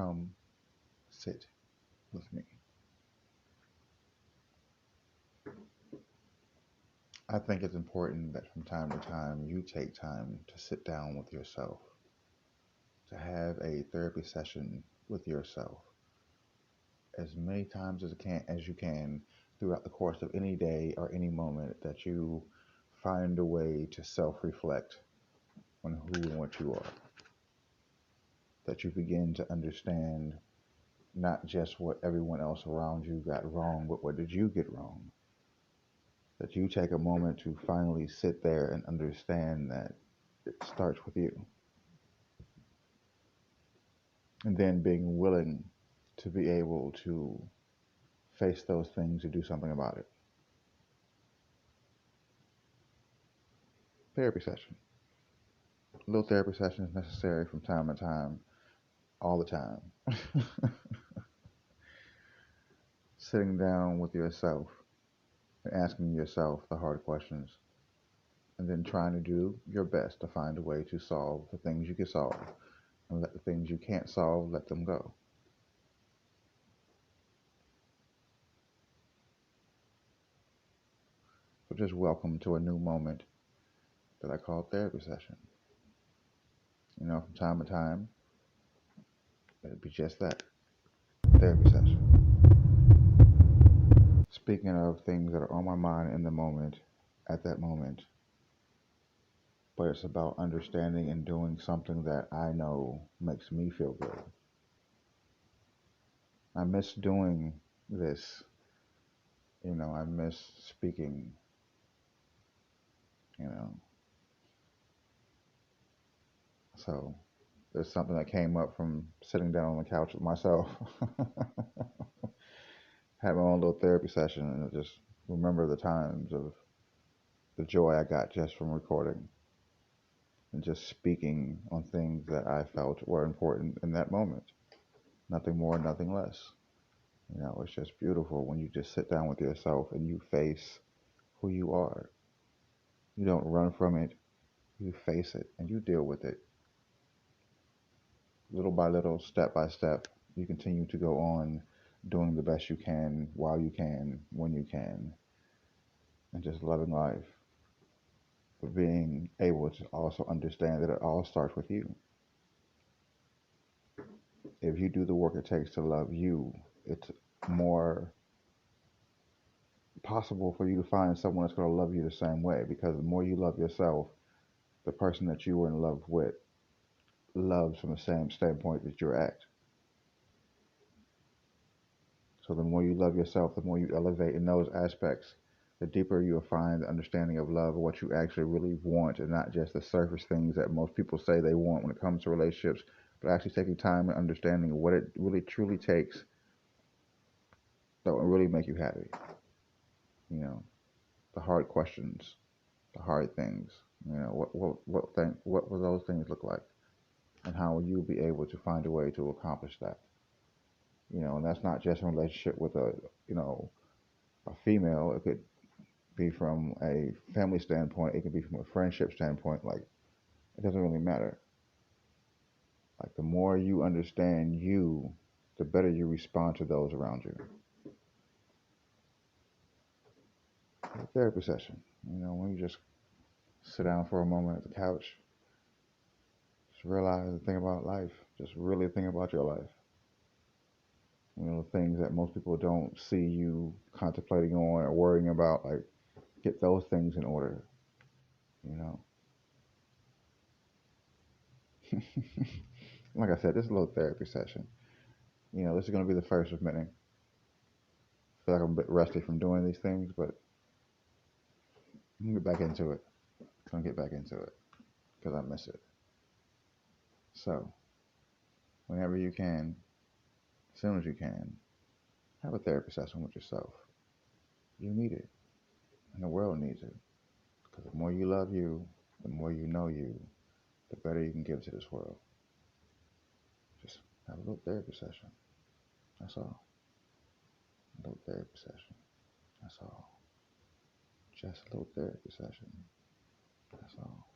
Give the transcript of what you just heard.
come sit with me. I think it's important that from time to time you take time to sit down with yourself, to have a therapy session with yourself as many times as you can throughout the course of any day or any moment that you find a way to self-reflect on who and what you are, that you begin to understand not just what everyone else around you got wrong, but what did you get wrong, that you take a moment to finally sit there and understand that it starts with you, and then being willing to be able to face those things and do something about it. Therapy session. A little therapy session is necessary from time to time, all the time. Sitting down with yourself and asking yourself the hard questions, and then trying to do your best to find a way to solve the things you can solve, and let the things you can't solve, let them go. So just welcome to a new moment that I call therapy session. From time to time, it'll be just that, therapy session. Speaking of things that are on my mind in the moment, at that moment, but it's about understanding and doing something that I know makes me feel good. I miss doing this, I miss speaking, you know. So there's something that came up from sitting down on the couch with myself. Had my own little therapy session and I just remember the times of the joy I got just from recording and just speaking on things that I felt were important in that moment. Nothing more, nothing less. It's just beautiful when you just sit down with yourself and you face who you are. You don't run from it, you face it and you deal with it. Little by little, step by step, you continue to go on doing the best you can while you can, when you can, and just loving life. But being able to also understand that it all starts with you. If you do the work it takes to love you, it's more possible for you to find someone that's going to love you the same way, because the more you love yourself, the person that you were in love with loves from the same standpoint that you're at. So the more you love yourself, the more you elevate in those aspects, the deeper you'll find the understanding of love, what you actually really want, and not just the surface things that most people say they want when it comes to relationships, but actually taking time and understanding what it really truly takes that will really make you happy. You know, the hard questions, the hard things. What will those things look like, and how will you be able to find a way to accomplish that? And that's not just in a relationship with a female. It could be from a family standpoint. It could be from a friendship standpoint. Like, it doesn't really matter. Like, the more you understand you, the better you respond to those around you. A therapy session. When you just sit down for a moment at the couch, just realize and think about life. Just really think about your life. Things that most people don't see you contemplating on or worrying about, like, get those things in order, you know. Like I said, this is a little therapy session. This is going to be the first of many. I feel like I'm a bit rusty from doing these things, but I'm going to get back into it. I'm going to get back into it because I miss it. So, whenever you can, as soon as you can, have a therapy session with yourself. You need it, and the world needs it. Because the more you love you, the more you know you, the better you can give to this world. Just have a little therapy session. That's all. A little therapy session. That's all. Just a little therapy session. That's all.